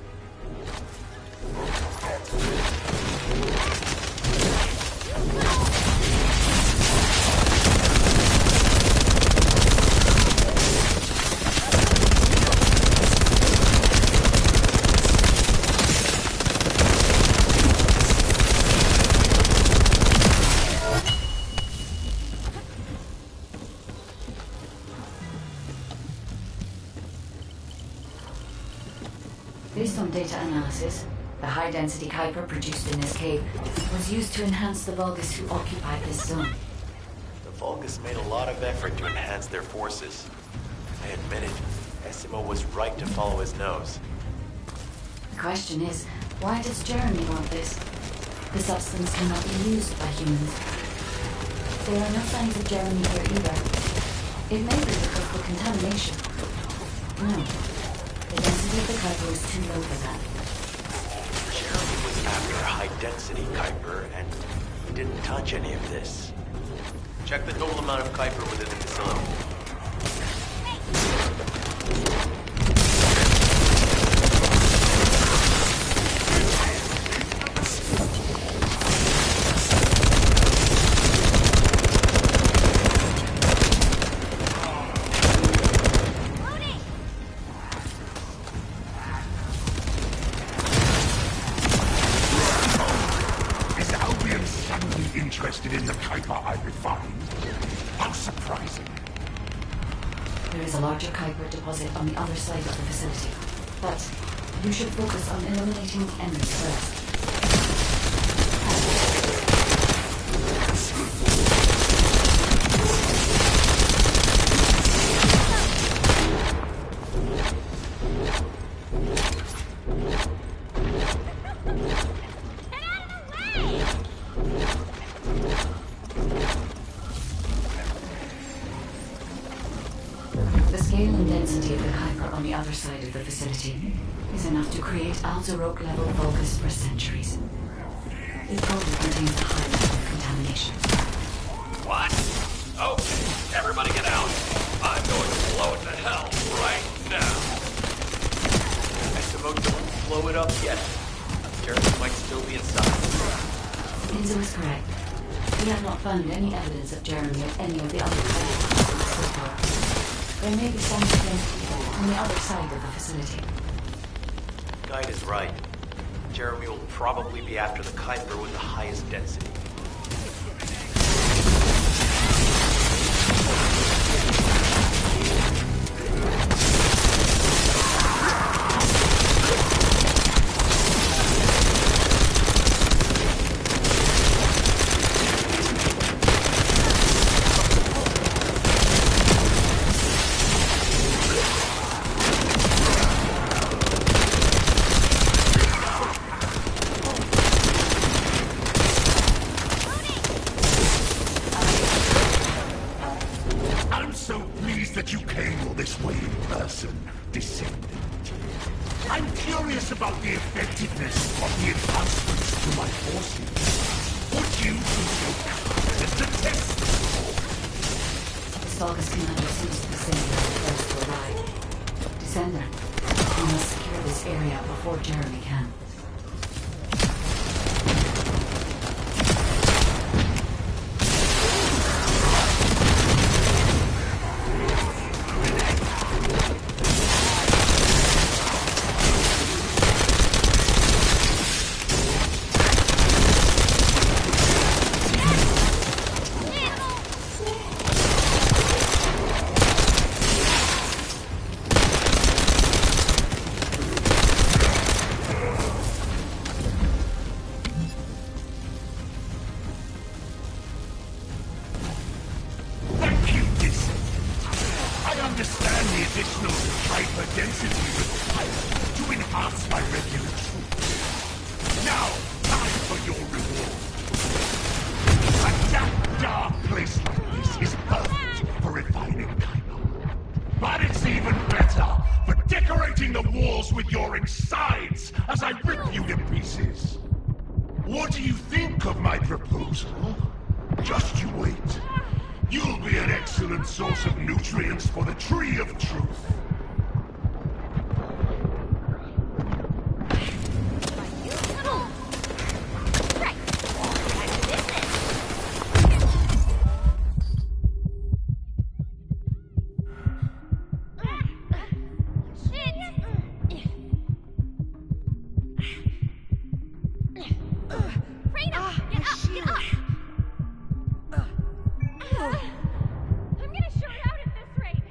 Speaker 8: Based on data analysis, the high-density Kuiper produced in this cave was used to enhance the Vulgus who occupied this zone.
Speaker 6: The Vulgus made a lot of effort to enhance their forces. I admit it, Essimo was right to follow his nose.
Speaker 8: The question is, why does Jeremy want this? The substance cannot be used by humans. There are no signs of Jeremy here either. It may be because of the contamination. No. The density of the Kuiper is too low for that.
Speaker 6: Jeremy was after high-density Kuiper, and he didn't touch any of this. Check the total amount of Kuiper within the facility.
Speaker 5: Interested in the Kuiper I refined? How surprising.
Speaker 8: There is a larger Kuiper deposit on the other side of the facility, but you should focus on eliminating the enemies first. The scale and density of the Kuiper on the other side of the facility is enough to create Alzerok-level Vulgus for centuries. It probably contains a high level of contamination.
Speaker 11: What? Okay, everybody get out. I'm going to blow it to hell right now.
Speaker 6: Essimo, don't blow it up yet. Jeremy might still be inside.
Speaker 8: Enzo is correct. We have not found any evidence of Jeremy or any of the other Kuiper so far. There may be something on the other side of the facility.
Speaker 6: Guide is right. Jeremy will probably be after the Kuiper with the highest density.
Speaker 14: I'm so pleased that you came all this way in person, Descendant. I'm curious about the effectiveness of the advancements to my forces. Would you be so kind as to test them?
Speaker 8: The Stalker's commander seems to be sending the first to arrive. Descendant, we must secure this area before Jeremy can.
Speaker 14: Thank you, Descendant. I understand the additional hyperdensity required to enhance my regular troops. Now, time for your reward. A dark place like this is perfect for refining Kyber. But it's even better for decorating the walls with your insides as I rip you to pieces. What do you think of my proposal? Just you wait. You'll be an excellent source of nutrients for the Tree of Truth.
Speaker 3: I'm gonna show it out at this rate.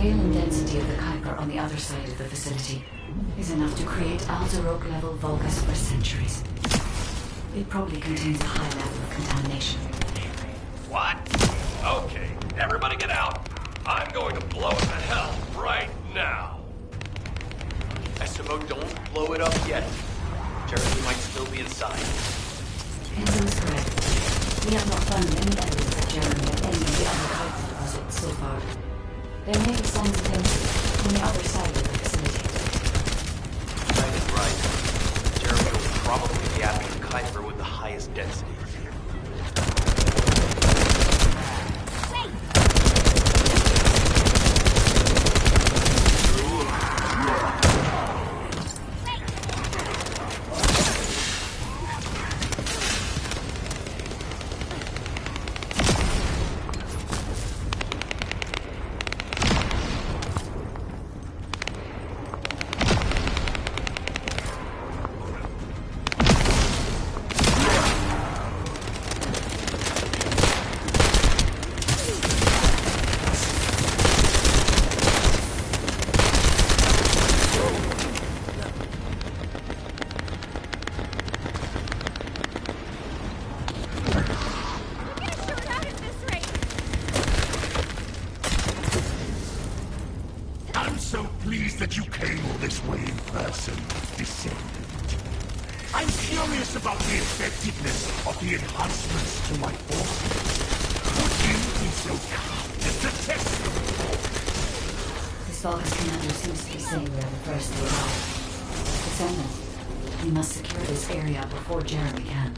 Speaker 8: scale and density of the Kuiper on the other side of the facility is enough to create Alderoke-level Vulgus for centuries. It probably contains a high level of contamination.
Speaker 11: What? Okay, everybody get out. I'm going to blow it to hell right now.
Speaker 6: SMO, don't blow it up yet. Jeremy might still be inside.
Speaker 8: Enzo is correct. We have not found any evidence of Jeremy at any of the other Kuiper deposits so far. There may be signs of entry on the other side of the facility.
Speaker 6: That is right. Jeremy will probably be after the Kuiper with the highest density.
Speaker 14: That you came all this way in person, descendant. I'm curious about the effectiveness of the enhancements to my forces. Would you be so kind as to test them?
Speaker 8: This Vulgus commander seems to be saying we are the first to arrive. Descendant, we must secure this area before Jeremy can.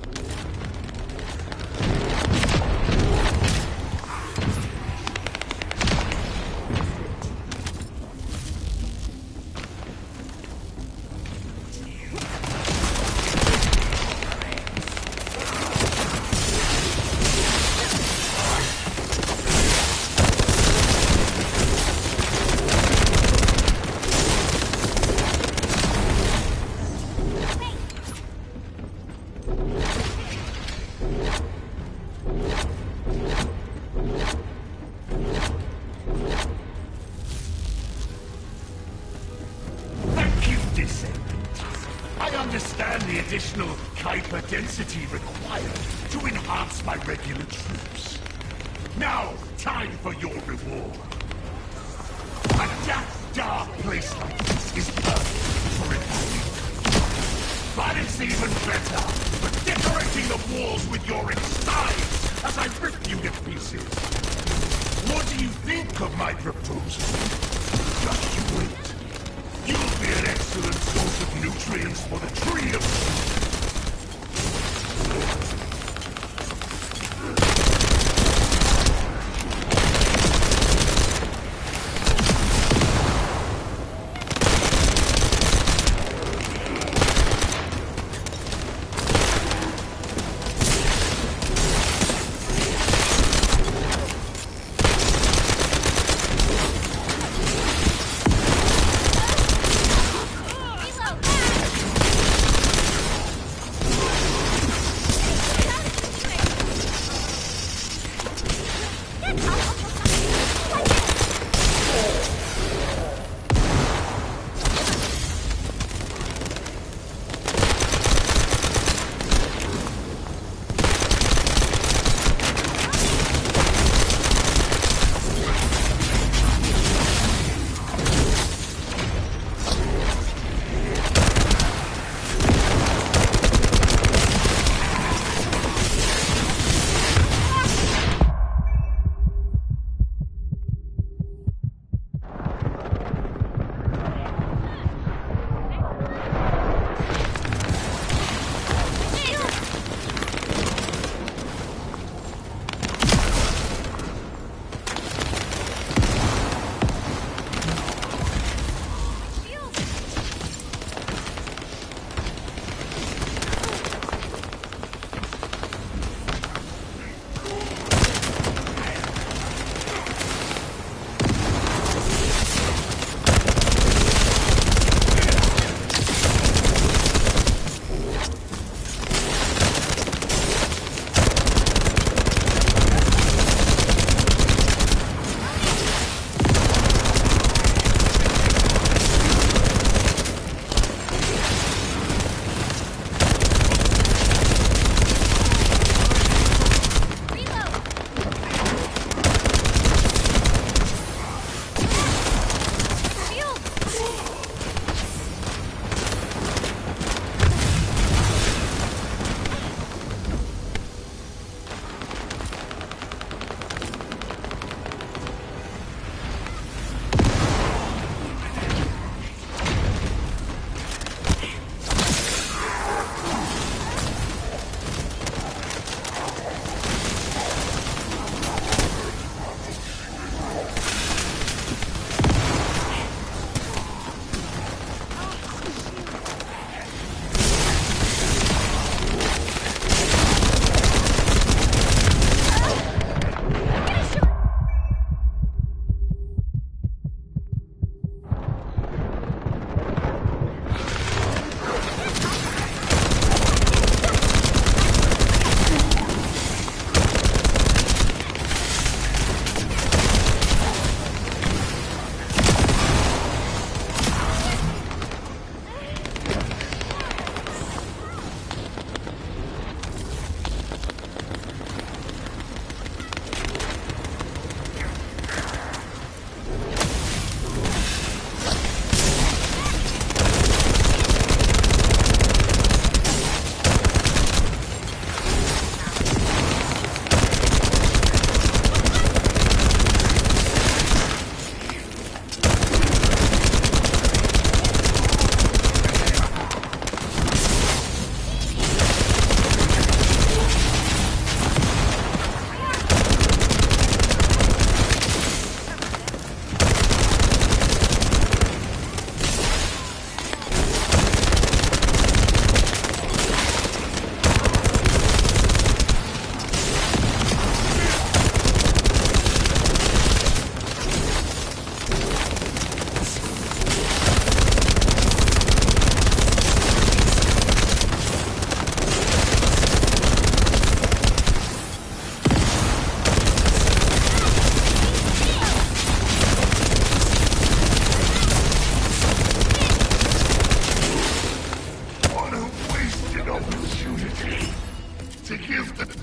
Speaker 14: Additional Kuiper density required to enhance my regular troops. Now, time for your reward. A dark place like this is perfect for inhabiting. But it's even better for decorating the walls with your insides as I rip you to pieces. What do you think of my proposal? Just you wait. You'll be an excellent source of nutrients for the tree of...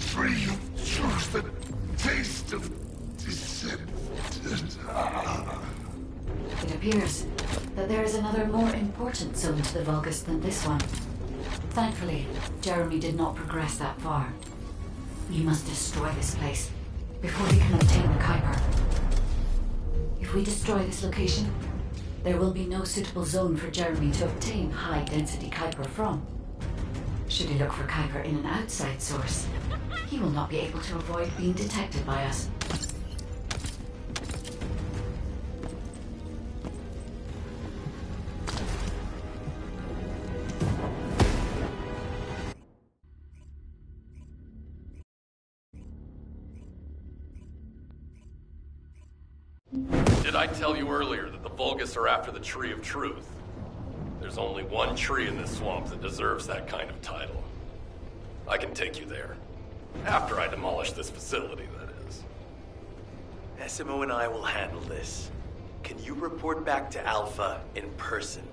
Speaker 14: tree of truth, the taste of descent.
Speaker 8: It appears that there is another more important zone to the Vulgus than this one. Thankfully, Jeremy did not progress that far. We must destroy this place before we can obtain the Kuiper. If we destroy this location, there will be no suitable zone for Jeremy to obtain high-density Kuiper from. Should he look for Kuiper in an outside source, he will not be able to avoid being detected by us.
Speaker 11: Did I tell you earlier that the Vulgus are after the Tree of Truth? There's only one tree in this swamp that deserves that kind of title. I can take you there. After I demolish this facility, that is.
Speaker 6: SMO and I will handle this. Can you report back to Alpha in person?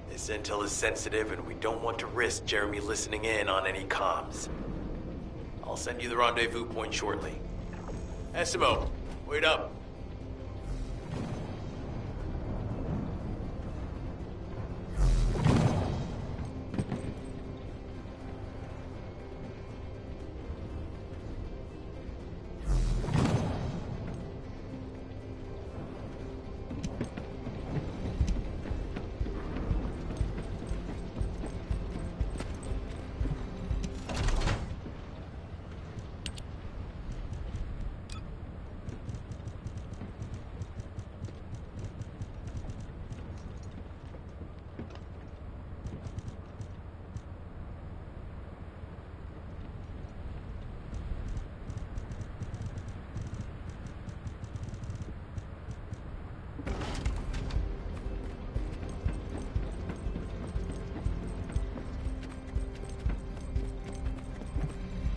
Speaker 6: This intel is sensitive and we don't want to risk Jeremy listening in on any comms. I'll send you the rendezvous point shortly. SMO, wait up.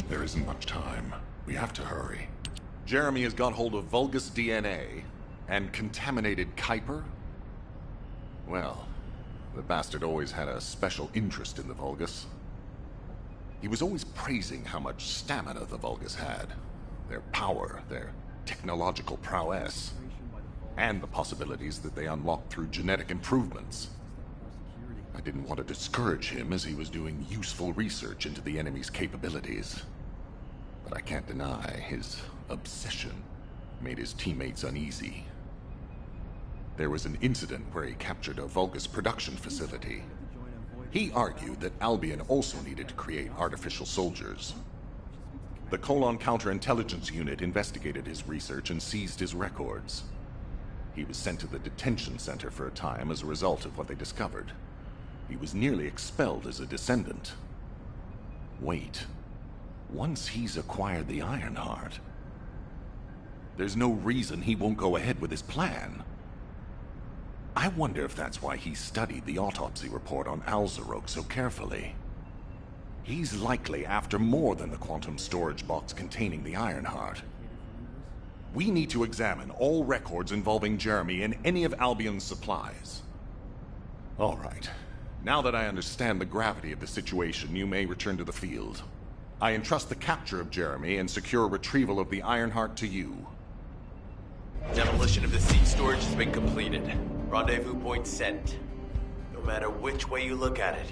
Speaker 5: There isn't much time. We have to hurry. Jeremy has got hold of Vulgus DNA and contaminated Kuiper? Well, the bastard always had a special interest in the Vulgus. He was always praising how much stamina the Vulgus had, their power, their technological prowess, and the possibilities that they unlocked through genetic improvements. I didn't want to discourage him as he was doing useful research into the enemy's capabilities. But I can't deny his obsession made his teammates uneasy. There was an incident where he captured a Vulgus production facility. He argued that Albion also needed to create artificial soldiers. The Colon Counterintelligence Unit investigated his research and seized his records. He was sent to the detention center for a time as a result of what they discovered. He was nearly expelled as a descendant. Wait. Once he's acquired the Ironheart, there's no reason he won't go ahead with his plan. I wonder if that's why he studied the autopsy report on Alzarok so carefully. He's likely after more than the quantum storage box containing the Ironheart. We need to examine all records involving Jeremy and any of Albion's supplies. All right. Now that I understand the gravity of the situation, you may return to the field. I entrust the capture of Jeremy and secure retrieval of the Ironheart to you.
Speaker 6: Demolition of the seed storage has been completed. Rendezvous point sent. No matter which way you look at it,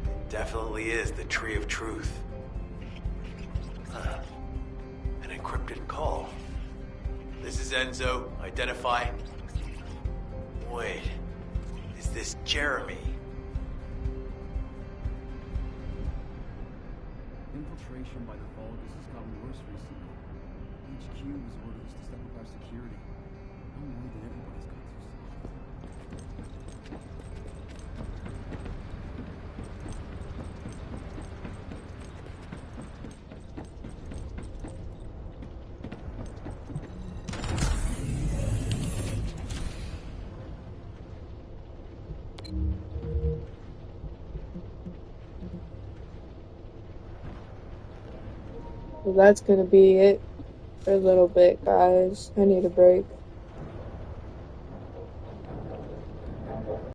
Speaker 6: it definitely is the Tree of Truth. An encrypted call. This is Enzo. Identify. Wait. Is this Jeremy?
Speaker 10: Infiltration by the Vulgus has gotten worse recently. HQ has ordered us to step up our security. I'm worried that everybody's got
Speaker 15: Well, that's gonna be it for a little bit, guys. I need a break.